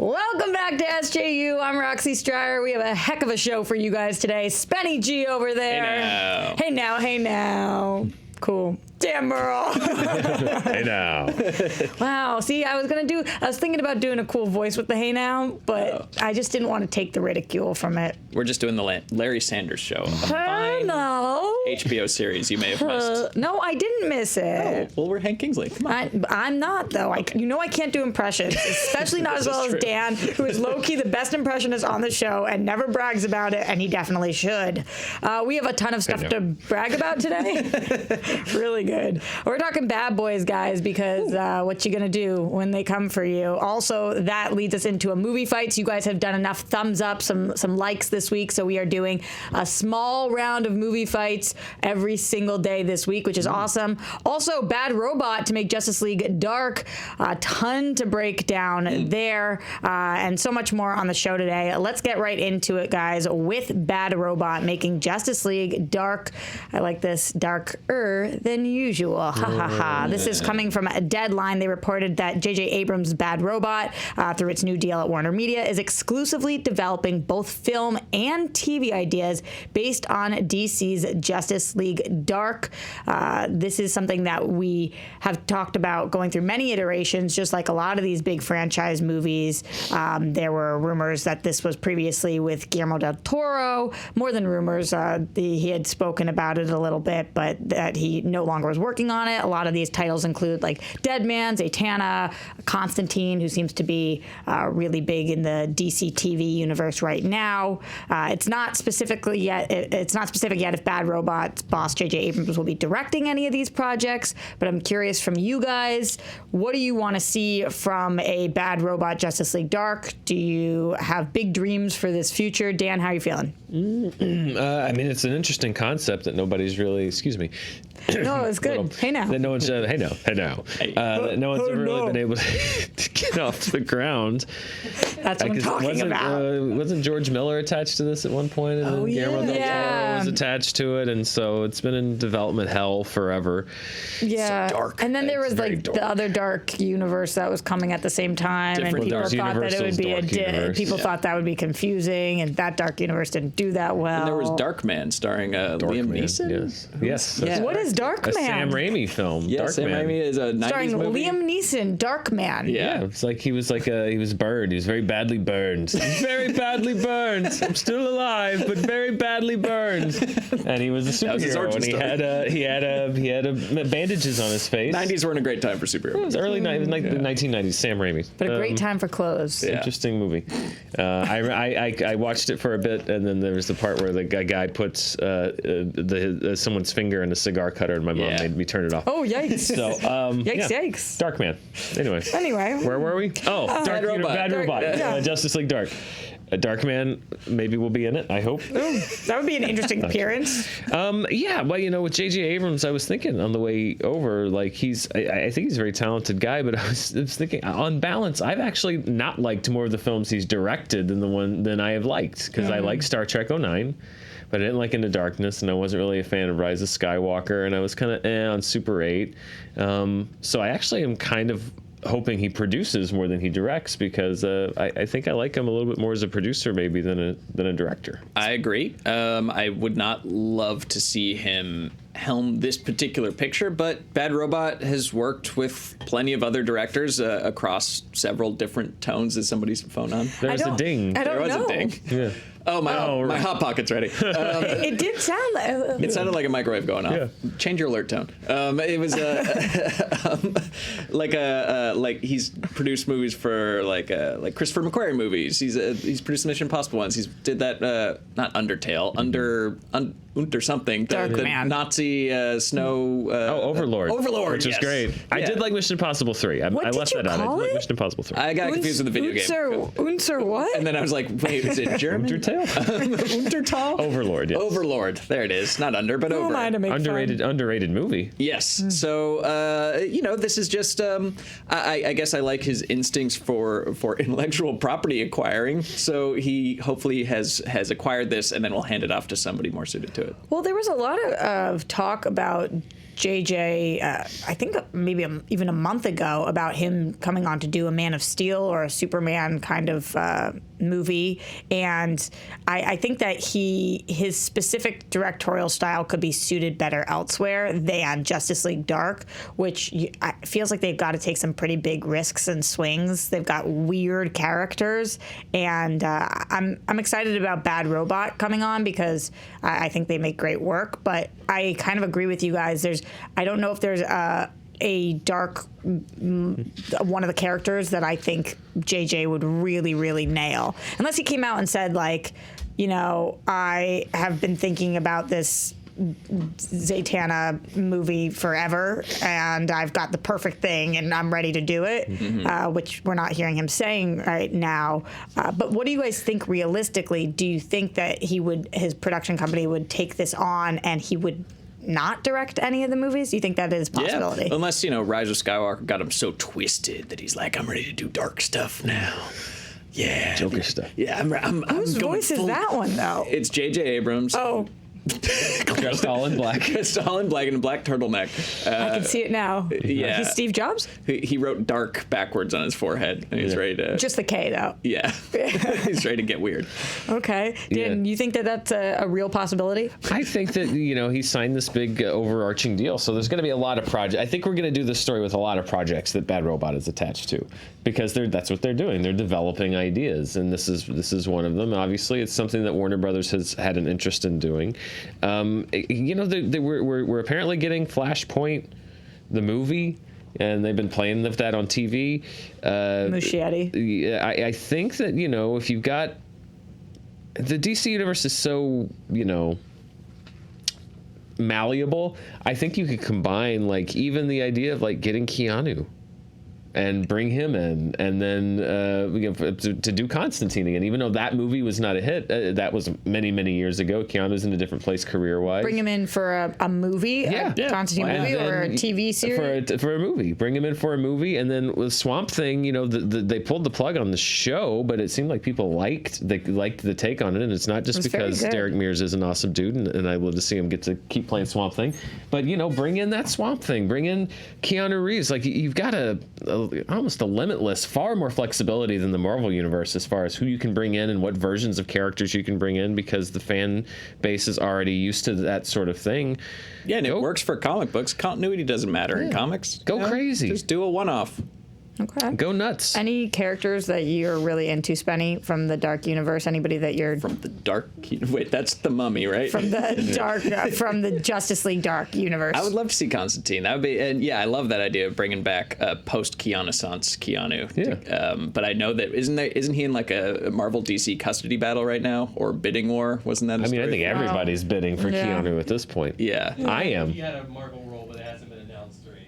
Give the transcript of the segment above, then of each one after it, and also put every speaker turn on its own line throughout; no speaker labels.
Welcome back to SJU. I'm Roxy Striar. We have a heck of a show for you guys today. Spenny G over there. Hey now. Cool. Damn, Murrell.
Hey now.
Wow. See, I was thinking about doing a cool voice with the hey now, but I just didn't want to take the ridicule from it.
We're just doing the Larry Sanders Show. A fine HBO series you may have missed.
No, I didn't miss it.
Oh, well, we're Hank Kingsley. Come on.
I'm not, though. I can't do impressions, especially not as well as Dan, who is low-key the best impressionist on the show and never brags about it, and he definitely should. We have a ton of stuff to brag about today. Really good. We're talking Bad Boys, guys, because what you gonna do when they come for you? Also, that leads us into a movie fight. So you guys have done enough thumbs up, some likes this week, so we are doing a small round of movie fights every single day this week, which is awesome. Also, Bad Robot to make Justice League Dark. A ton to break down there, and so much more on the show today. Let's get right into it, guys, with Bad Robot making Justice League Dark. I like this, darker than usual. Ha ha ha. This is coming from a Deadline. They reported that J.J. Abrams' Bad Robot, through its new deal at Warner Media, is exclusively developing both film and TV ideas based on DC's Justice League Dark. This is something that we have talked about going through many iterations, just like a lot of these big franchise movies. There were rumors that this was previously with Guillermo del Toro. More than rumors, he had spoken about it a little bit, but that he no longer was working on it. A lot of these titles include like Deadman, Zatanna, Constantine, who seems to be really big in the DC TV universe right now. It's not specific yet if Bad Robot's boss J.J. Abrams will be directing any of these projects, but I'm curious from you guys, what do you want to see from a Bad Robot Justice League Dark? Do you have big dreams for this future? Dan, how are you feeling?
I mean, it's an interesting concept that nobody's really, excuse me.
No, it's good. Hey now.
That no one's, hey now. That no one's ever really been able to get off the ground.
That's what I'm talking about.
Wasn't George Miller attached to this at one point? And then Guillermo del Toro was attached to it, and so it's been in development hell forever.
Yeah.
So dark.
And then there was like the other dark universe that was coming at the same time, and people thought that it would be thought that would be confusing, and that dark universe didn't do that well.
And there was Darkman starring Liam Neeson.
Yes.
What is Darkman?
A Sam Raimi film.
Yeah,
Darkman.
Sam Raimi is a 90s
starring
movie.
Liam Neeson. Darkman.
Yeah, it's like he was burned. He was very badly burned. Very badly burned. I'm still alive, but very badly burned. And he was a superhero, and he had bandages on his face.
90s weren't a great time for superheroes.
It was early 1990s. Sam Raimi.
But a great time for clothes.
Yeah. Interesting movie. I watched it for a bit, and then there was the part where the guy puts someone's finger in a cigar cutter, and my mom made me turn it off.
Oh, yikes.
So,
yikes.
Darkman. Anyway. Where were we? Oh,
Bad Robot.
Justice League Dark. Darkman maybe will be in it, I hope.
Ooh, that would be an interesting appearance.
Yeah, well, with J.J. Abrams, I was thinking on the way over, like I think he's a very talented guy, but I was thinking, on balance, I've actually not liked more of the films he's directed than I have liked, because I like Star Trek 09. But I didn't like Into Darkness, and I wasn't really a fan of Rise of Skywalker, and I was kind of on Super 8. So I actually am kind of hoping he produces more than he directs, because I think I like him a little bit more as a producer maybe than a director.
I agree. I would not love to see him helm this particular picture, but Bad Robot has worked with plenty of other directors across several different tones. Is somebody's phone on?
There's a ding.
I don't know.
There was a ding.
Yeah.
Oh, my Hot Pocket's ready.
It did sound like...
It sounded like a microwave going off. Yeah. Change your alert tone. It was like he's produced movies for like Christopher McQuarrie movies. He's produced Mission Impossible ones. He's did that not Undertale, Unter something. The Nazi snow.
Overlord.
Overlord,
which is great. I did like Mission Impossible 3. I left that out. I did like Mission Impossible 3.
I got confused with the video game.
Unser what?
And then I was like, wait, is it German? Untertal?
Overlord, yes.
Overlord. There it is. Not under, but over.
Underrated movie.
Yes. So, this is just, I guess I like his instincts for intellectual property acquiring. So he hopefully has acquired this and then will hand it off to somebody more suited to it.
Well, there was a lot of talk about JJ, I think maybe even a month ago, about him coming on to do a Man of Steel or a Superman kind of movie, and I think that his specific directorial style could be suited better elsewhere than Justice League Dark, which feels like they've got to take some pretty big risks and swings. They've got weird characters, and I'm excited about Bad Robot coming on because I think they make great work. But I kind of agree with you guys. I don't know if there's a dark one of the characters that I think JJ would really, really nail. Unless he came out and said, like, I have been thinking about this Zatanna movie forever, and I've got the perfect thing, and I'm ready to do it, which we're not hearing him saying right now. But what do you guys think realistically? Do you think that his production company would take this on and he would not direct any of the movies? Do you think that is a possibility?
Yeah, unless, Rise of Skywalker got him so twisted that he's like, I'm ready to do dark stuff now. Yeah.
Joker stuff.
Yeah, I'm
Whose voice is that one, though?
It's J.J. Abrams.
Oh.
Dressed all in black.
Dressed all in black and a black turtleneck.
I can see it now.
Yeah.
He's Steve Jobs?
He wrote dark backwards on his forehead, and he's ready to...
Just the K, though.
Yeah. He's ready to get weird.
Okay. Dan, you think that that's a real possibility?
I think that, he signed this big overarching deal, so there's going to be a lot of projects. I think we're going to do this story with a lot of projects that Bad Robot is attached to, because that's what they're doing. They're developing ideas, and this is one of them. Obviously, it's something that Warner Brothers has had an interest in doing. We're apparently getting Flashpoint, the movie, and they've been playing with that on TV.
Muschietti.
I think that, if you've got... The DC universe is so, malleable. I think you could combine, even the idea of, getting Keanu and bring him in, and then to do Constantine again. Even though that movie was not a hit, that was many, many years ago. Keanu's in a different place career-wise.
Bring him in for a movie, Constantine movie, or a TV series?
For a movie. Bring him in for a movie, and then with Swamp Thing, they pulled the plug on the show, but it seemed like people liked the take on it, and it's not just because Derek Mears is an awesome dude, and I love to see him get to keep playing Swamp Thing, but, bring in that Swamp Thing. Bring in Keanu Reeves. You've got almost a limitless, far more flexibility than the Marvel universe as far as who you can bring in and what versions of characters you can bring in, because the fan base is already used to that sort of thing.
Yeah, and it works for comic books. Continuity doesn't matter in comics.
Go crazy.
Just do a one-off.
Okay.
Go nuts.
Any characters that you're really into, Spenny, from the Dark Universe? Anybody that you're...
From the Dark... Wait, that's the Mummy, right?
From the Dark... from the Justice League Dark Universe.
I would love to see Constantine. That would be... And yeah, I love that idea of bringing back post-Keanu-sance Keanu.
Yeah.
But I know that... Isn't he in a Marvel DC custody battle right now? Or bidding war? Wasn't that a story?
I think everybody's bidding for Keanu at this point.
Yeah.
I am.
He had a Marvel role, but it hasn't been announced or anything.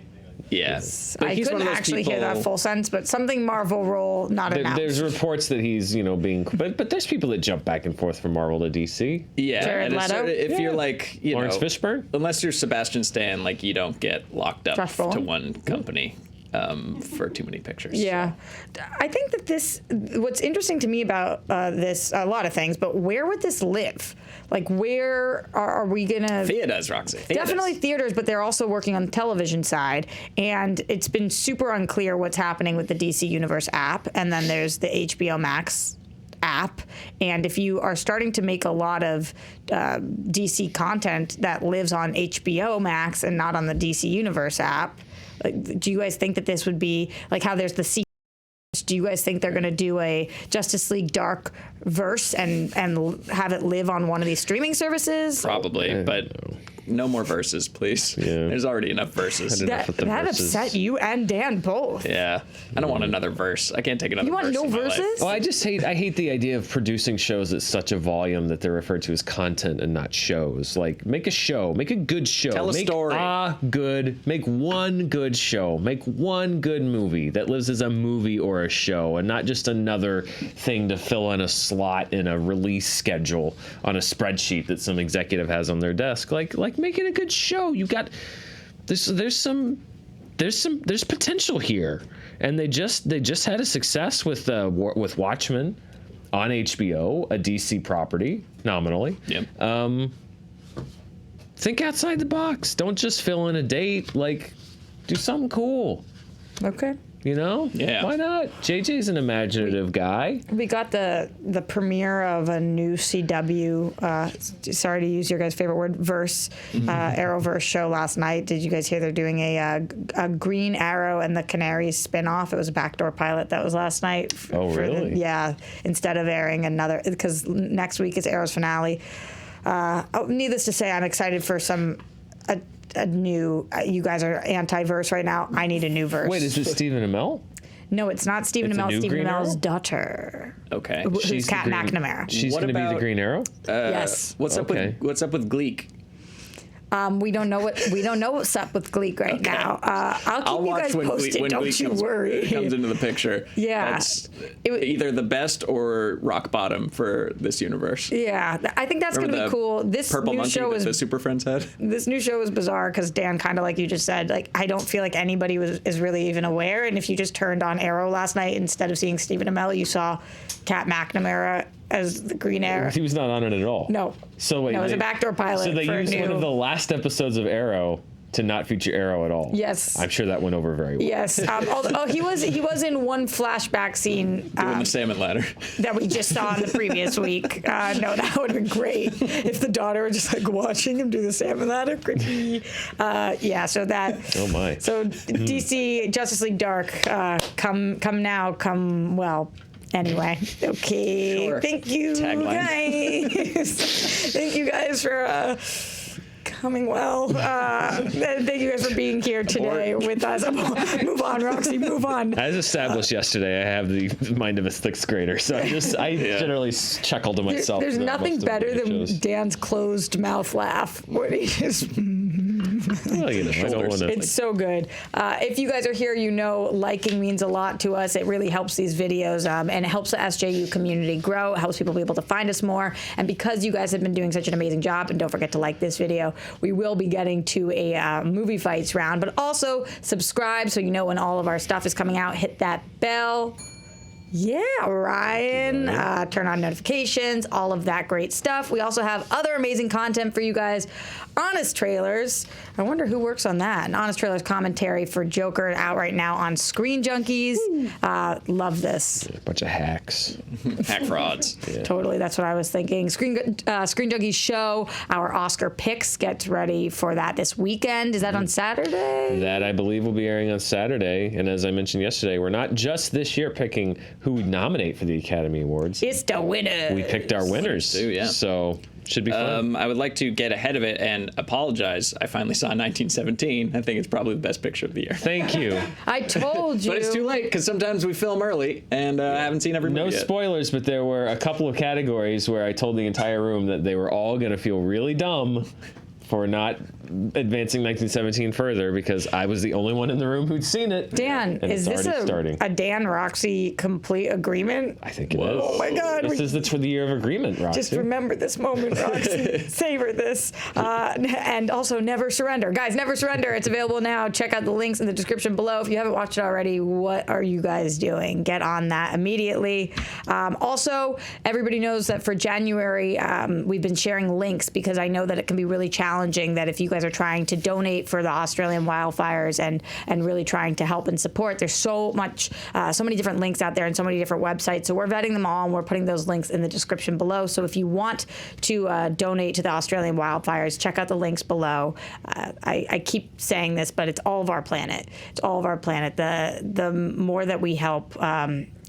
Yeah.
I couldn't actually hear that full sentence, but something Marvel role not announced.
There's reports that he's, being... But there's people that jump back and forth from Marvel to DC.
Yeah.
Jared Leto?
If you're
Lawrence Fishburne?
Unless you're Sebastian Stan, you don't get locked up
Josh Brolin?
to one company. For too many pictures.
Yeah. I think that what's interesting to me about this, a lot of things, but where would this live? Where are we going to...
Theaters, Roxy.
Definitely theaters, but they're also working on the television side. And it's been super unclear what's happening with the DC Universe app. And then there's the HBO Max app. And if you are starting to make a lot of DC content that lives on HBO Max and not on the DC Universe app, do you guys think that this would be how there's the do you guys think they're going to do a Justice League Dark verse and have it live on one of these streaming services?
Probably, but no more verses, please. Yeah. There's already enough verses.
That upset you and Dan both.
Yeah. I don't want another verse. I can't take another verse.
You want no verses?
Well, I hate the idea of producing shows at such a volume that they're referred to as content and not shows. Make a show. Make a good show.
Tell a story.
Make one good show. Make one good movie that lives as a movie or a show, and not just another thing to fill in a slot in a release schedule on a spreadsheet that some executive has on their desk. Make it a good show. You've got there's potential here, and they just had a success with Watchmen on HBO, a DC property, nominally.
Yep.
think outside the box. Don't just fill in a date. Like, do something cool.
Okay.
You know?
Yeah.
Why not? JJ's an imaginative guy.
We got the premiere of a new CW, sorry to use your guys' favorite word, verse, Arrowverse show last night. Did you guys hear they're doing a Green Arrow and the Canaries spinoff? It was a backdoor pilot that was last night.
Really?
Yeah, instead of airing another, because next week is Arrow's finale. Needless to say, I'm excited for a new, you guys are anti-verse right now. I need a new verse.
Wait, is it Stephen Amell?
No, it's not Stephen
It's a
Amell.
new
Stephen
Green
Amell's
Arrow?
daughter.
Okay.
Who's
She's the
Kat
Green-
McNamara.
She's
What
going to be the
about-
Green Arrow?
Yes.
What's up with Gleek?
We don't know what's up with Gleek right now. I'll keep you guys posted. Don't you worry.
comes into the picture.
Yeah.
That's either the best or rock bottom for this universe.
Yeah, I think that's going to be cool. This
Purple
new
monkey
show
that
is
the Super Friends had.
This new show is bizarre because Dan, kind of like you just said, like I don't feel like anybody is really even aware. And if you just turned on Arrow last night, instead of seeing Stephen Amell, you saw Kat McNamara as the Green Arrow.
He was not on it at all.
No.
So wait,
No, it was a backdoor pilot.
So they
for a
used one of the last episodes of Arrow to not feature Arrow at all.
Yes.
I'm sure that went over very well.
Yes. He was in one flashback scene
Doing the salmon ladder.
that we just saw in the previous week. No, that would have been great if the daughter were just like watching him do the salmon ladder. Yeah. So that.
Oh my.
So DC Justice League Dark, come now, come well. Anyway, okay.
Sure.
Thank you,
Tagline.
guys. Thank you guys for coming well. Thank you guys for being here today with us. Move on, Roxy. Move on.
As established yesterday, I have the mind of a sixth grader, so I generally chuckle to myself.
There's
throughout
nothing
most of
better
the
than
shows.
Dan's closed mouth laugh where he just.
Well, you know, I don't want to.
It's so good. If you guys are here, you know liking means a lot to us. It really helps these videos and it helps the SJU community grow. It helps people be able to find us more. And because you guys have been doing such an amazing job, and don't forget to like this video, we will be getting to a movie fights round. But also subscribe so you know when all of our stuff is coming out. Hit that bell. Yeah, Ryan. Turn on notifications, all of that great stuff. We also have other amazing content for you guys. Honest Trailers. I wonder who works on that. An Honest Trailers commentary for Joker out right now on Screen Junkies. Love this.
A bunch of hacks.
Hack frauds.
Yeah.
Totally, that's what I was thinking. Screen Junkies show, our Oscar picks. Get ready for that this weekend. Is that on Saturday?
That, I believe, will be airing on Saturday. And as I mentioned yesterday, we're not just this year picking who we nominate for the Academy Awards.
It's the winner.
We picked our winners.
too, yeah.
So, should be fun.
I would like to get ahead of it and apologize. I finally saw 1917. I think it's probably the best picture of the year.
Thank you.
I told you.
But it's too late because sometimes we film early and I haven't seen every
No
movie yet.
spoilers, but there were a couple of categories where I told the entire room that they were all going to feel really dumb for not advancing 1917 further because I was the only one in the room who'd seen it.
Dan,
and
is
it's
this
already starting.
a Dan Roxy complete agreement?
I think it is.
Oh my God.
This is the year of agreement, Roxy.
Just remember this moment, Roxy. Savor this. And also, never surrender. Guys, never surrender. It's available now. Check out the links in the description below. If you haven't watched it already, what are you guys doing? Get on that immediately. Also, everybody knows that for January, we've been sharing links because I know that it can be really challenging that if you guys are trying to donate for the Australian wildfires and really trying to help and support, there's so many different links out there and so many different websites. So we're vetting them all and we're putting those links in the description below. So if you want to donate to the Australian wildfires, check out the links below. I keep saying this, but it's all of our planet. It's all of our planet. The more that we help,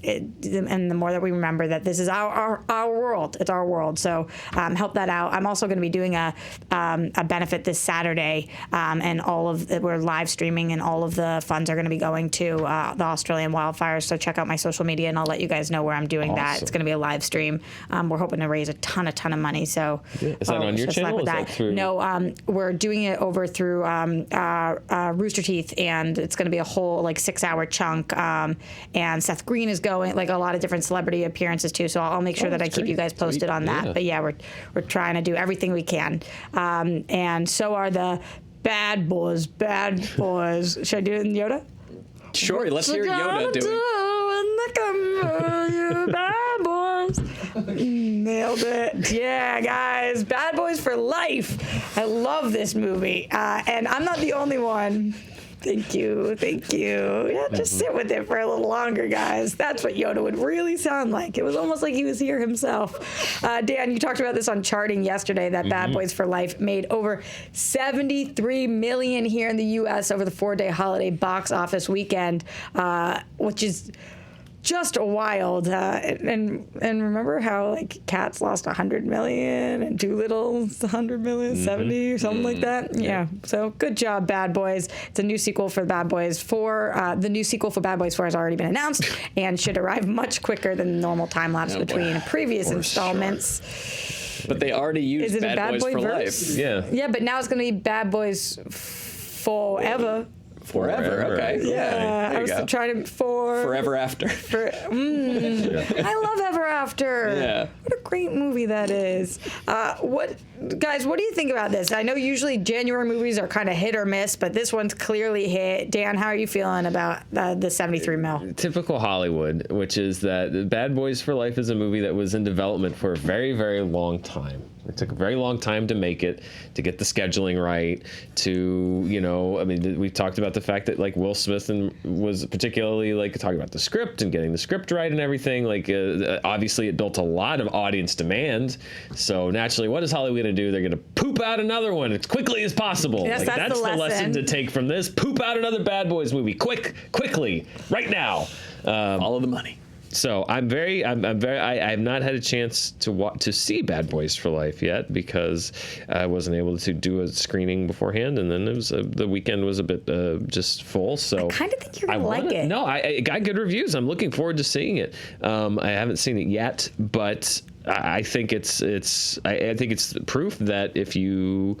and the more that we remember that this is our world, it's our world. So help that out. I'm also going to be doing a benefit this Saturday, and we're live streaming, and all of the funds are going to be going to the Australian wildfires. So check out my social media, and I'll let you guys know where I'm doing that.
Awesome.
It's going to be a live stream. We're hoping to raise a ton of money. So
is that on your
just
channel?
luck with
Is that through?
No, we're doing it over through Rooster Teeth, and it's going to be a whole 6-hour chunk. And Seth Green is going, like a lot of different celebrity appearances too. So I'll make sure that I keep you guys posted on that.
Yeah.
But yeah, we're trying to do everything we can. And so are the bad boys. Should I do it in Yoda?
Sure, let's hear Yoda do it.
When they come for you, bad boys. Nailed it. Yeah, guys. Bad Boys for Life. I love this movie. And I'm not the only one. Thank you. Yeah, just sit with it for a little longer, guys. That's what Yoda would really sound like. It was almost like he was here himself. Dan, you talked about this on Charting yesterday, that Bad Boys for Life made over $73 million here in the U.S. over the 4-day holiday box office weekend, which is just wild. And remember how like Cats lost $100 million and Doolittle's $100 million, 70 or something like that. Yeah. So good job, Bad Boys. It's a new sequel for Bad Boys 4. The new sequel for Bad Boys 4 has already been announced and should arrive much quicker than the normal time lapse between previous installments.
But they already used Bad Boys for
Life.
Life.
Yeah, but now it's going to be Bad Boys Forever.
Forever. Okay.
Yeah, I was trying to
Forever After.
I love Ever After.
Yeah.
What a great movie that is. What do you think about this? I know usually January movies are kind of hit or miss, but this one's clearly hit. Dan, how are you feeling about the 73 mil?
Typical Hollywood, which is that Bad Boys for Life is a movie that was in development for a very, very long time. It took a very long time to make it, to get the scheduling right, we've talked about the fact that like Will Smith was particularly like talking about the script and getting the script right and everything. Like obviously it built a lot of audience demand. So naturally, what is Hollywood going to do? They're going to poop out another one as quickly as possible.
Yes,
like,
that's the
lesson to take from this. Poop out another Bad Boys movie quickly, right now.
Follow the money.
So I have not had a chance to see Bad Boys for Life yet because I wasn't able to do a screening beforehand, and then the weekend was a bit just full. So
I kind of think you're gonna like it.
No, I got good reviews. I'm looking forward to seeing it. I haven't seen it yet, but I think it's proof that if you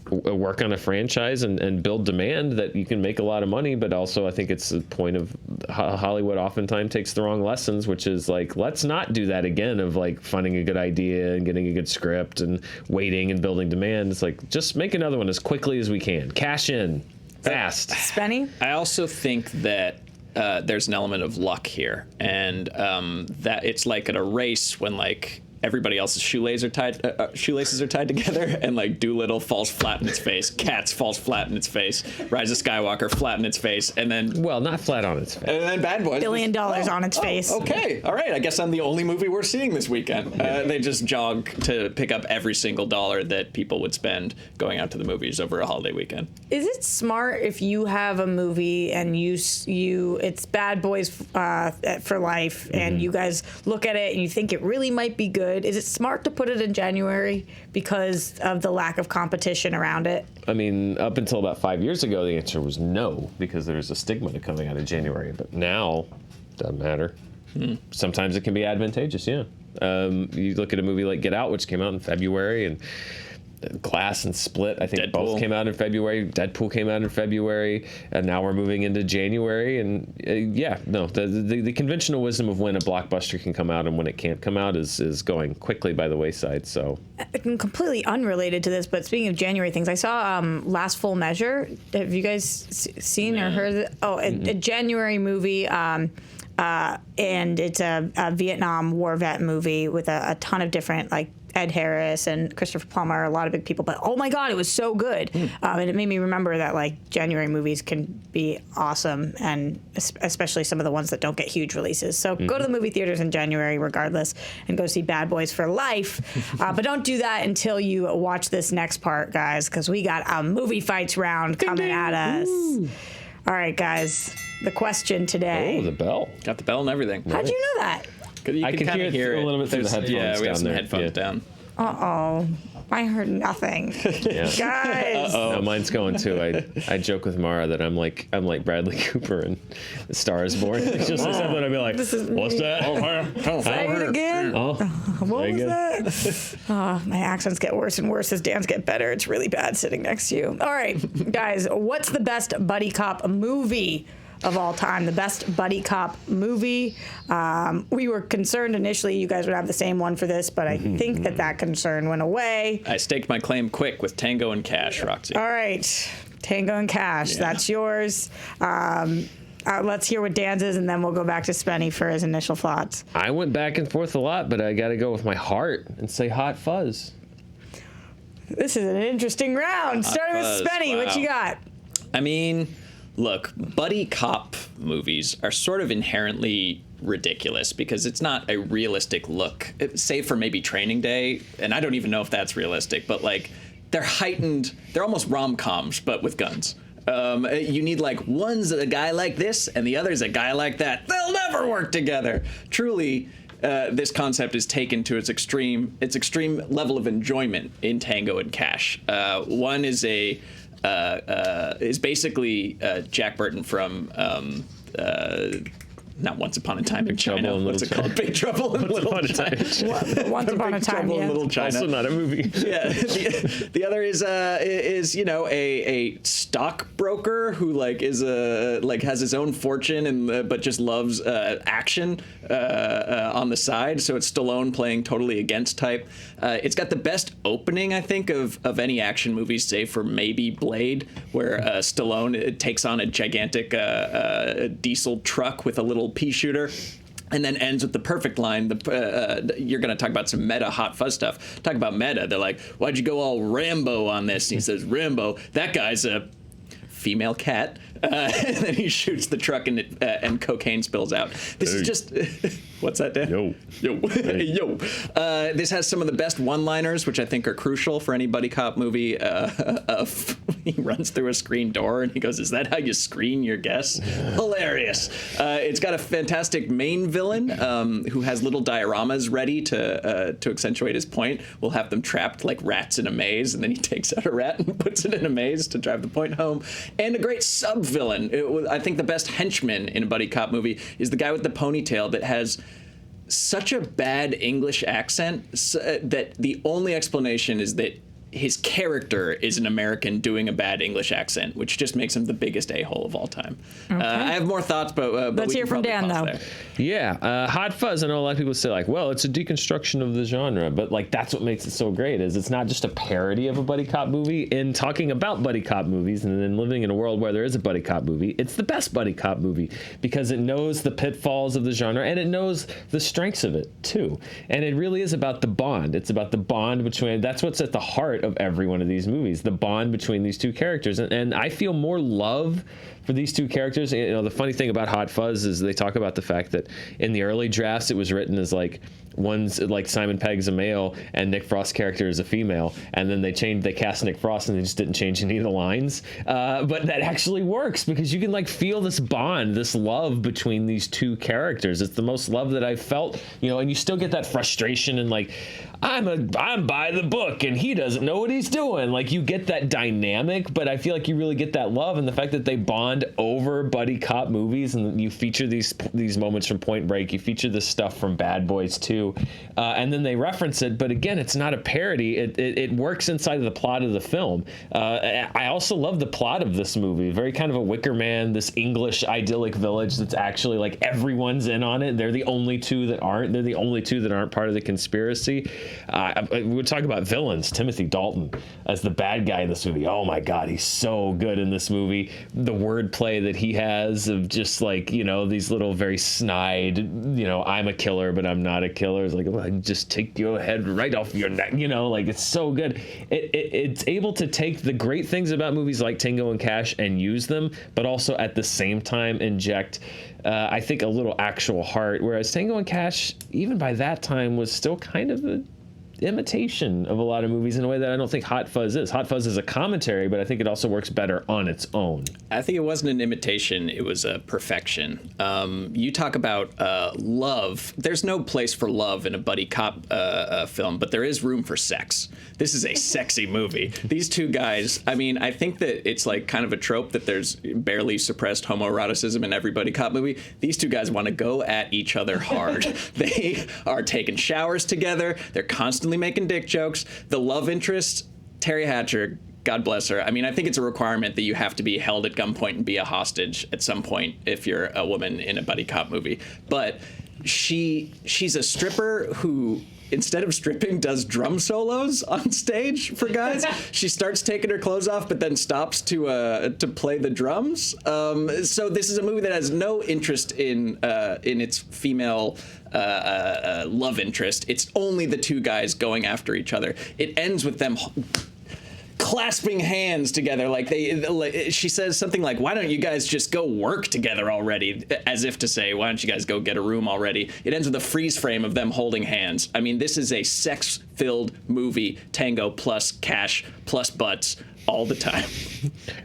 work on a franchise and build demand, that you can make a lot of money. But also I think it's the point of Hollywood oftentimes takes the wrong lessons, which is like, let's not do that again of like finding a good idea and getting a good script and waiting and building demand. It's like, just make another one as quickly as we can. Cash in fast.
Spenny?
I also think that there's an element of luck here, and that it's like at a race when like everybody else's shoelaces are tied together, and like Doolittle falls flat in its face, Cats falls flat in its face, Rise of Skywalker flat in its face, and then
not flat on its face,
and then Bad Boys
$1 billion on its face.
Okay, all right. I guess I'm the only movie we're seeing this weekend. They just jog to pick up every single dollar that people would spend going out to the movies over a holiday weekend.
Is it smart if you have a movie and it's Bad Boys for Life, and you guys look at it and you think it really might be good? Is it smart to put it in January because of the lack of competition around it?
I mean, up until about 5 years ago, the answer was no, because there's a stigma to coming out of January. But now, doesn't matter. Sometimes it can be advantageous, yeah. You look at a movie like Get Out, which came out in February, and Glass and Split, I think both came out in February. Deadpool came out in February, and now we're moving into January. And the conventional wisdom of when a blockbuster can come out and when it can't come out is going quickly by the wayside. So,
completely unrelated to this, but speaking of January things, I saw Last Full Measure. Have you guys seen or heard of it? Oh, a January movie. And it's a Vietnam War vet movie with a ton of different like Ed Harris and Christopher Plummer, a lot of big people, but oh my God, it was so good. And it made me remember that like January movies can be awesome, and especially some of the ones that don't get huge releases. So go to the movie theaters in January regardless and go see Bad Boys for Life. But don't do that until you watch this next part, guys, because we got a movie fights round coming at us. Ooh. All right, guys, the question today.
Oh, the bell.
Got the bell and everything.
How'd you know that?
I can
hear it a little bit through the headphones.
Yeah, we have some
down
headphones down.
Uh-oh. I heard nothing. Guys.
No, mine's going too. I joke with Mara that I'm like Bradley Cooper in Star is Born. She'll say something, I'll be like, what's that?
Say it again. What was that? My accents get worse and worse as Dan's get better. It's really bad sitting next to you. All right, guys, what's the best buddy cop movie of all time? The best buddy cop movie. We were concerned initially you guys would have the same one for this, but I think that concern went away.
I staked my claim quick with Tango and Cash, Roxy.
All right, Tango and Cash, that's yours. Let's hear what Dan's is, and then we'll go back to Spenny for his initial thoughts.
I went back and forth a lot, but I got to go with my heart and say Hot Fuzz.
This is an interesting round. Starting with Spenny, what you got?
I mean, look, buddy cop movies are sort of inherently ridiculous because it's not a realistic look, save for maybe Training Day, and I don't even know if that's realistic, but like they're heightened, they're almost rom-coms, but with guns. You need like one's a guy like this and the other's a guy like that. They'll never work together. Truly, this concept is taken to its extreme level of enjoyment in Tango and Cash. One is is basically Jack Burton from not Once Upon a Time in China. What's it called? Big Trouble in Little China.
Once Upon a Time,
in Little China.
Also not a movie.
Yeah. The other is a stockbroker who like is has his own fortune and but just loves action on the side. So it's Stallone playing totally against type. It's got the best opening, I think, of any action movie, save for maybe Blade, where Stallone takes on a gigantic diesel truck with a little pea shooter, and then ends with the perfect line. You're going to talk about some meta Hot Fuzz stuff. Talk about meta. They're like, why'd you go all Rambo on this? And he says, Rambo, that guy's a female cat. And then he shoots the truck and cocaine spills out. This is just... What's that, Dan?
Yo.
Hey, yo. This has some of the best one-liners, which I think are crucial for any buddy cop movie. He runs through a screen door and he goes, is that how you screen your guests? Hilarious. It's got a fantastic main villain who has little dioramas ready to accentuate his point. We'll have them trapped like rats in a maze, and then he takes out a rat and puts it in a maze to drive the point home. And a great sub-villain. I think the best henchman in a buddy cop movie is the guy with the ponytail that has such a bad English accent that the only explanation is that his character is an American doing a bad English accent, which just makes him the biggest a-hole of all time. Okay. I have more thoughts, but
let's hear from Dan, though.
There.
Yeah, Hot Fuzz. I know a lot of people say like, well, it's a deconstruction of the genre, but like that's what makes it so great. Is it's not just a parody of a buddy cop movie. In talking about buddy cop movies and then living in a world where there is a buddy cop movie, it's the best buddy cop movie because it knows the pitfalls of the genre and it knows the strengths of it too. And it really is about the bond. It's about the bond between. That's what's at the heart of every one of these movies, the bond between these two characters. And I feel more love for these two characters. You know, the funny thing about Hot Fuzz is they talk about the fact that in the early drafts it was written as like one's like Simon Pegg's a male and Nick Frost's character is a female, and then they cast Nick Frost and they just didn't change any of the lines. But that actually works because you can like feel this bond, this love between these two characters. It's the most love that I've felt, you know, and you still get that frustration and like I'm by the book and he doesn't know what he's doing. Like you get that dynamic, but I feel like you really get that love and the fact that they bond over buddy cop movies, and you feature these moments from Point Break, you feature this stuff from Bad Boys 2, and then they reference it, but again, it's not a parody. It works inside of the plot of the film. I also love the plot of this movie. Very kind of a Wicker Man, this English idyllic village that's actually like everyone's in on it. They're the only two that aren't. They're the only two that aren't part of the conspiracy. We would talk about villains. Timothy Dalton as the bad guy in this movie. Oh my God, he's so good in this movie. The wordplay that he has of just like, you know, these little very snide, you know, I'm a killer, but I'm not a killer. It's like, well, I just take your head right off your neck, you know, like it's so good. It's able to take the great things about movies like Tango and Cash and use them, but also at the same time inject, I think, a little actual heart. Whereas Tango and Cash, even by that time, was still kind of a imitation of a lot of movies in a way that I don't think Hot Fuzz is. Hot Fuzz is a commentary, but I think it also works better on its own.
I think it wasn't an imitation, it was a perfection. You talk about love. There's no place for love in a buddy cop film, but there is room for sex. This is a sexy movie. These two guys, I mean, I think that it's like kind of a trope that there's barely suppressed homoeroticism in every buddy cop movie. These two guys want to go at each other hard. They are taking showers together. They're constantly making dick jokes. The love interest, Terry Hatcher, God bless her. I mean, I think it's a requirement that you have to be held at gunpoint and be a hostage at some point if you're a woman in a buddy cop movie. But she's a stripper who instead of stripping, does drum solos on stage for guys. She starts taking her clothes off, but then stops to play the drums. So this is a movie that has no interest in its female love interest. It's only the two guys going after each other. It ends with them clasping hands together, she says something like, why don't you guys just go work together already, as if to say, why don't you guys go get a room already. It ends with a freeze frame of them holding hands. I mean, this is a sex-filled movie, tango plus cash plus butts all the time.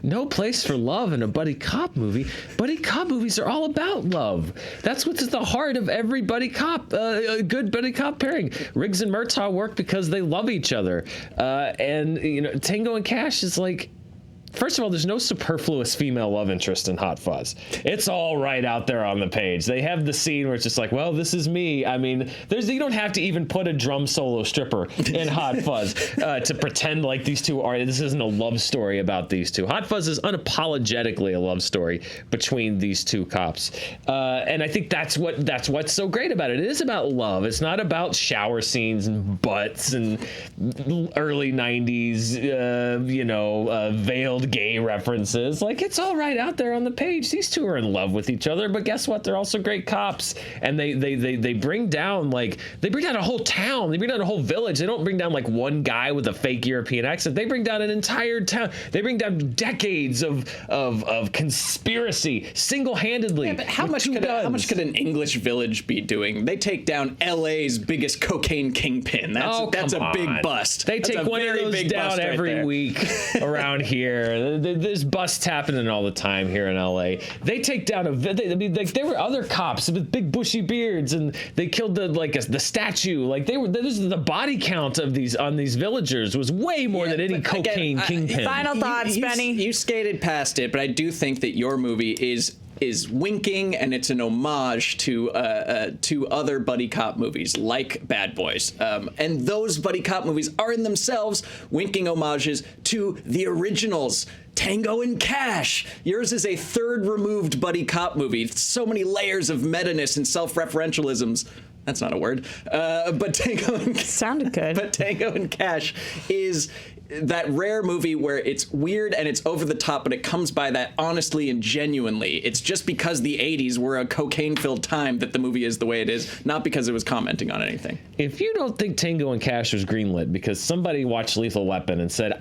No place for love in a buddy cop movie. Buddy cop movies are all about love. That's what's at the heart of every buddy cop, good buddy cop pairing. Riggs and Murtaugh work because they love each other. And, Tango and Cash is like, first of all, there's no superfluous female love interest in Hot Fuzz. It's all right out there on the page. They have the scene where it's just like, well, this is me. I mean, you don't have to even put a drum solo stripper in Hot Fuzz to pretend like these two are. This isn't a love story about these two. Hot Fuzz is unapologetically a love story between these two cops, and I think that's what's so great about it. It is about love. It's not about shower scenes and butts and early '90s, veiled gay references. Like, it's all right out there on the page. These two are in love with each other, but guess what? They're also great cops, and they bring down a whole town. They bring down a whole village. They don't bring down like one guy with a fake European accent. They bring down an entire town. They bring down decades of conspiracy single-handedly.
Yeah, but how much could an English village be doing? They take down LA's biggest cocaine kingpin. That's a big bust.
They take one of those down every week around here. There's busts happening all the time here in LA. They take down there were other cops with big bushy beards, and they killed the statue. Like, the body count of these villagers was way more than any cocaine kingpin.
Final thoughts, Benny.
You skated past it, but I do think that your movie is winking, and it's an homage to other buddy cop movies like Bad Boys, and those buddy cop movies are in themselves winking homages to the originals. Tango and Cash. Yours is a third removed buddy cop movie. So many layers of meta-ness and self-referentialisms. That's not a word. But Tango and
sounded good.
But Tango and Cash is that rare movie where it's weird and it's over the top, but it comes by that honestly and genuinely. It's just because the 80s were a cocaine-filled time that the movie is the way it is, not because it was commenting on anything.
If you don't think Tango and Cash was greenlit because somebody watched Lethal Weapon and said,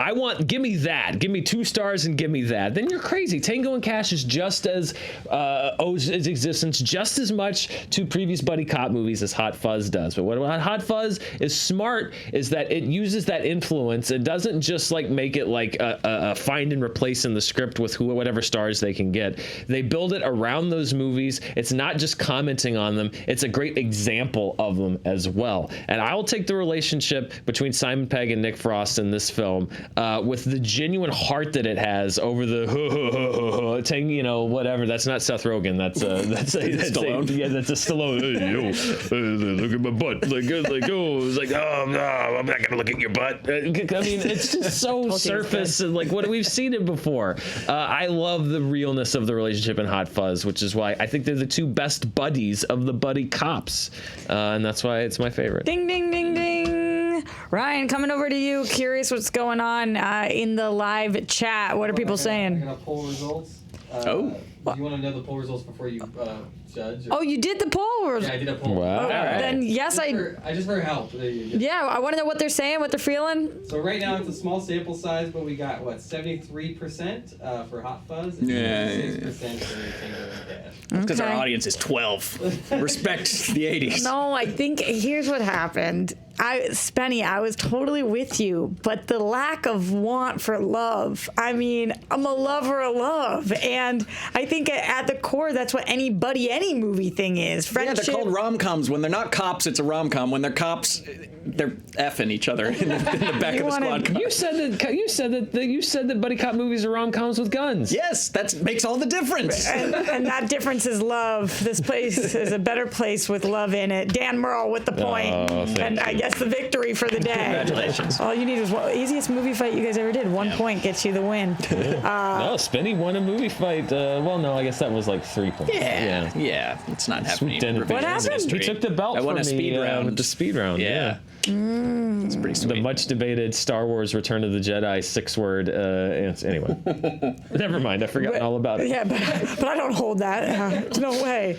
give me that, give me 2 stars and give me that, then you're crazy. Tango and Cash is just as owes its existence just as much to previous buddy cop movies as Hot Fuzz does. But what Hot Fuzz is smart is that it uses that influence. It doesn't just like make it like a find and replace in the script with whatever stars they can get. They build it around those movies. It's not just commenting on them. It's a great example of them as well. And I will take the relationship between Simon Pegg and Nick Frost in this film with the genuine heart that it has over the whatever. That's not Seth Rogen. That's Stallone. That's a Stallone. Hey, look at my butt. I'm not gonna look at your butt. I mean, it's just so surface and like what we've seen it before. I love the realness of the relationship in Hot Fuzz, which is why I think they're the two best buddies of the buddy cops, and that's why it's my favorite.
Ding, ding, ding, ding. Ryan, coming over to you. Curious what's going on in the live chat. What are people saying?
I'm gonna poll results. Do you want to know the poll results before you judge?
Oh, you did the poll?
Yeah, I did a poll.
Wow.
Oh, then yes, I
just for help.
Yeah, I want to know what they're saying, what they're feeling.
So right now it's a small sample size, but we got 73% for Hot Fuzz and 6% for Tango and Cash.
Because our audience is 12. Respect the 80s.
No, I think here's what happened. Spenny, I was totally with you, but the lack of want for love. I mean, I'm a lover of love, and I think at the core, that's what any movie thing is. Friendship.
Yeah, they're called rom-coms. When they're not cops, it's a rom-com. When they're cops, they're effing each other in the back of the squad car.
You said that buddy cop movies are rom-coms with guns.
Yes, that makes all the difference.
And that difference is love. This place is a better place with love in it. Dan Murrell with the point. And I guess the victory for the day.
Congratulations.
All you need is easiest movie fight you guys ever did. 1 point gets you the win.
No, Spinny won a movie fight. Well, no, I guess that was like 3 points.
Yeah. It's not happening.
What happened?
He took the belt
I won
from
a speed round.
with the speed round.
Yeah. It's pretty sweet.
The much debated Star Wars Return of the Jedi 6-word answer. Anyway, never mind. I've forgotten all about it.
Yeah, but I don't hold that. No way.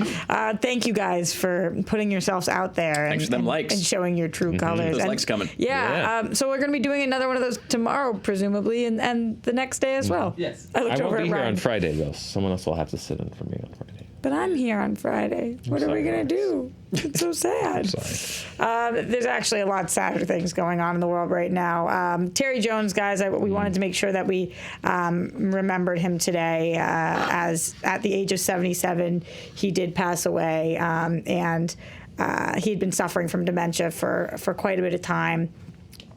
Thank you guys for putting yourselves out there.
Thanks for them likes.
And showing your true colors.
Those likes coming.
Yeah. So we're going to be doing another one of those tomorrow, presumably, and the next day as well.
Yes.
I looked
I
over
won't
at
be here
Ryan.
on Friday, though. Someone else will have to sit in for me on Friday.
But I'm here on Friday. What are we going to do? It's so sad. There's actually a lot sadder things going on in the world right now. Terry Jones, guys, we wanted to make sure that we remembered him today. As at the age of 77, he did pass away. And he'd been suffering from dementia for quite a bit of time,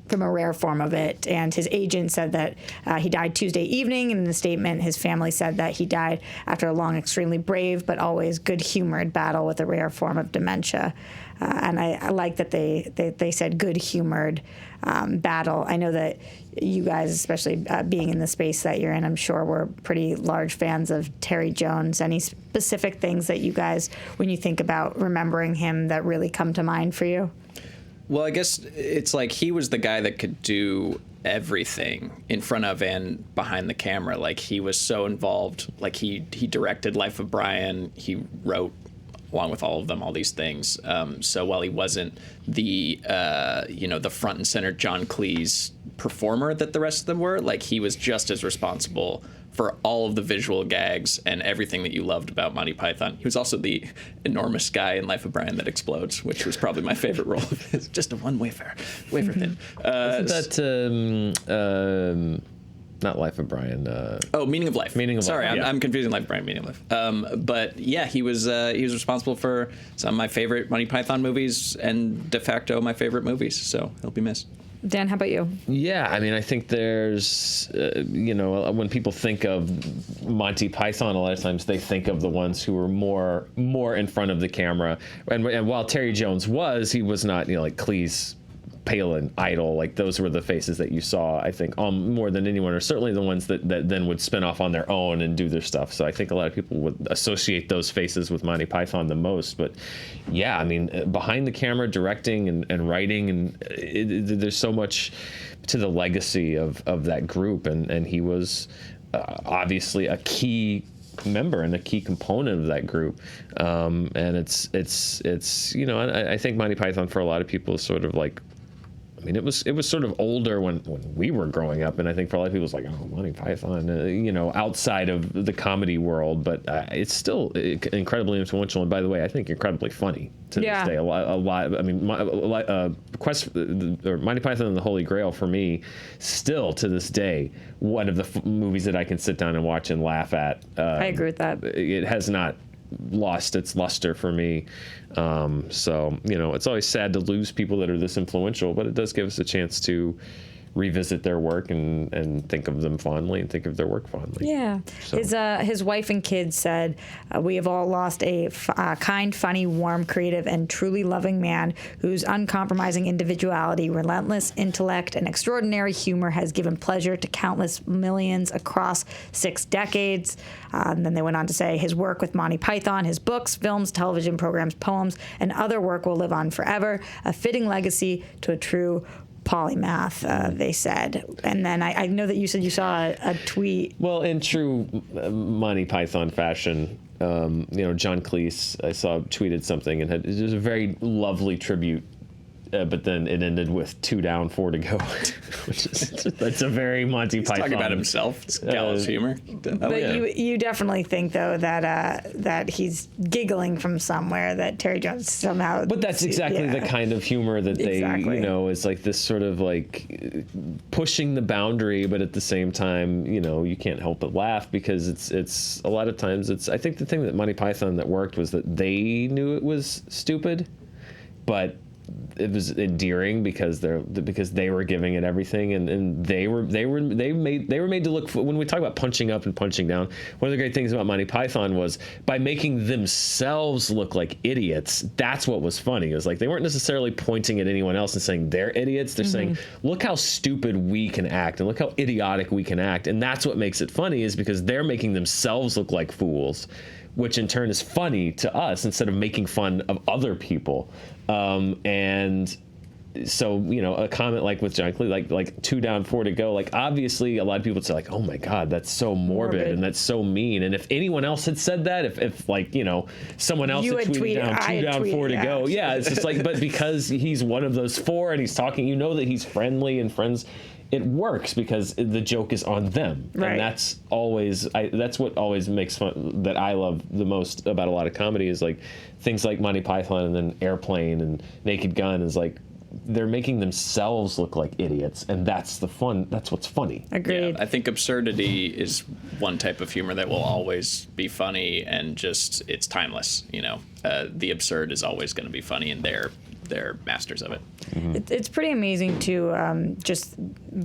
from a rare form of it. And his agent said that he died Tuesday evening. And in the statement, his family said that he died after a long, extremely brave, but always good-humored battle with a rare form of dementia. And I like that they said good-humored battle. I know that you guys, especially being in the space that you're in, I'm sure were pretty large fans of Terry Jones. Any specific things that you guys, when you think about remembering him, that really come to mind for you?
Well, I guess it's like he was the guy that could do everything in front of and behind the camera. Like, he was so involved. Like, he directed Life of Brian. He wrote, along with all of them, all these things. So while he wasn't the the front and center John Cleese performer that the rest of them were, like, he was just as responsible for all of the visual gags and everything that you loved about Monty Python. He was also the enormous guy in Life of Brian that explodes, which was probably my favorite role. It's just a one wafer thin.
Isn't that not Life of Brian?
Meaning of Life. Sorry, I'm confusing Life of Brian, Meaning of Life. But yeah, he was responsible for some of my favorite Monty Python movies and de facto my favorite movies. So he'll be missed.
Dan, how about you?
Yeah, I mean, I think there's, when people think of Monty Python, a lot of times they think of the ones who were more in front of the camera. And while Terry Jones he was not, like Cleese, Palin, Idol, like those were the faces that you saw, I think, more than anyone, or certainly the ones that then would spin off on their own and do their stuff. So I think a lot of people would associate those faces with Monty Python the most. But yeah, I mean, behind the camera, directing and writing, and there's so much to the legacy of that group. And he was obviously a key member and a key component of that group. And it's I think Monty Python for a lot of people is sort of like, I mean, it was sort of older when we were growing up, and I think for a lot of people it's like, oh, Monty Python, outside of the comedy world, but it's still incredibly influential. And by the way, I think incredibly funny to this day. A lot. I mean, Monty Python and the Holy Grail for me, still to this day, one of the movies that I can sit down and watch and laugh at.
I agree with that.
It has not lost its luster for me. So, it's always sad to lose people that are this influential, but it does give us a chance to revisit their work and think of them fondly and think of their work fondly.
Yeah. So. His wife and kids said, we have all lost a kind, funny, warm, creative, and truly loving man whose uncompromising individuality, relentless intellect, and extraordinary humor has given pleasure to countless millions across 6 decades. And then they went on to say his work with Monty Python, his books, films, television programs, poems, and other work will live on forever, a fitting legacy to a true polymath, they said. And then I know that you said you saw a tweet.
Well, in true Monty Python fashion, John Cleese, I saw tweeted something and it was a very lovely tribute. But then it ended with 2 down, 4 to go, which that's a very Monty Python.
Talking about himself, it's gallows humor.
But you definitely think though that he's giggling from somewhere, that Terry Jones somehow.
But that's exactly the kind of humor that they, is like this sort of like pushing the boundary, but at the same time, you can't help but laugh because it's a lot of times I think the thing that Monty Python that worked was that they knew it was stupid, but endearing because they were giving it everything, and they were made to look. When we talk about punching up and punching down, one of the great things about Monty Python was by making themselves look like idiots. That's what was funny. It was like they weren't necessarily pointing at anyone else and saying they're idiots. They're saying, look how stupid we can act and look how idiotic we can act, and that's what makes it funny, is because they're making themselves look like fools, which in turn is funny to us instead of making fun of other people. And so, a comment like with John Cleese, like 2 down, 4 to go, like obviously a lot of people would say like, oh my God, that's so morbid and that's so mean. And if anyone else had said that, if like, someone else had tweeted down 2 down, 4 to go. Yeah, it's just like, but because he's one of those 4 and he's talking, that he's friendly and friends, it works because the joke is on them.
Right.
And that's what always makes fun, that I love the most about a lot of comedy, is like things like Monty Python and then Airplane and Naked Gun is like, they're making themselves look like idiots, and that's the fun. That's what's funny.
Agreed.
Yeah, I think absurdity is one type of humor that will always be funny, and just it's timeless. The absurd is always going to be funny, and they're masters of it.
It's pretty amazing to just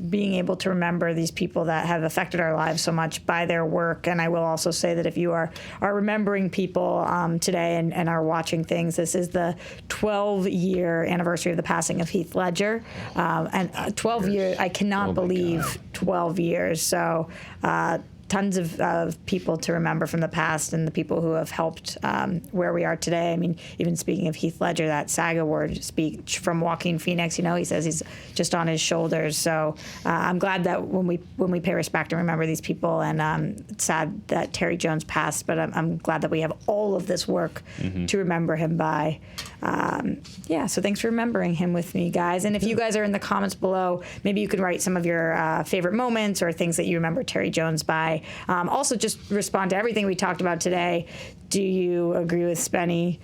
being able to remember these people that have affected our lives so much by their work. And I will also say that if you are remembering people today and are watching things, this is the 12-year anniversary of the passing of Heath Ledger. And 12 years, I cannot believe 12 years. So tons of people to remember from the past, and the people who have helped where we are today. I mean, even speaking of Heath Ledger, that SAG Award speech from Joaquin Phoenix, he says he's just on his shoulders. So I'm glad that when we pay respect and remember these people, and it's sad that Terry Jones passed, but I'm glad that we have all of this work to remember him by. So thanks for remembering him with me, guys. And if you guys are in the comments below, maybe you can write some of your favorite moments or things that you remember Terry Jones by. Also, just respond to everything we talked about today. Do you agree with Spenny,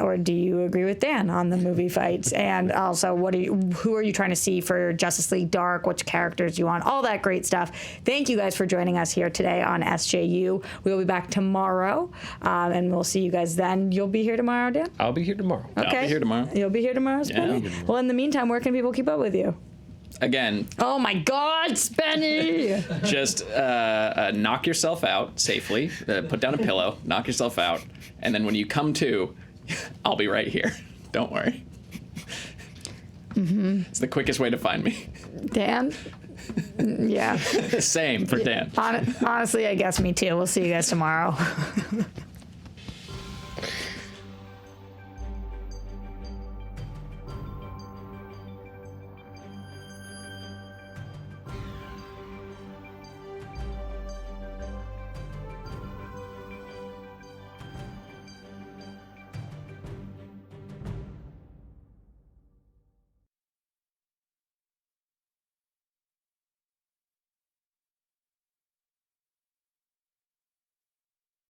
or do you agree with Dan on the movie fights? And also, who are you trying to see for Justice League Dark? Which characters do you want? All that great stuff. Thank you guys for joining us here today on SJU. We'll be back tomorrow, and we'll see you guys then. You'll be here tomorrow, Dan?
I'll be here tomorrow.
Okay.
I'll be here tomorrow.
You'll be here tomorrow, Spenny?
Yeah.
Well, in the meantime, where can people keep up with you?
Again,
oh my God, Spenny!
Just knock yourself out safely. Put down a pillow, knock yourself out, and then when you come to, I'll be right here. Don't worry. It's the quickest way to find me.
Dan? Yeah.
Same for Dan.
Honestly, I guess me too. We'll see you guys tomorrow.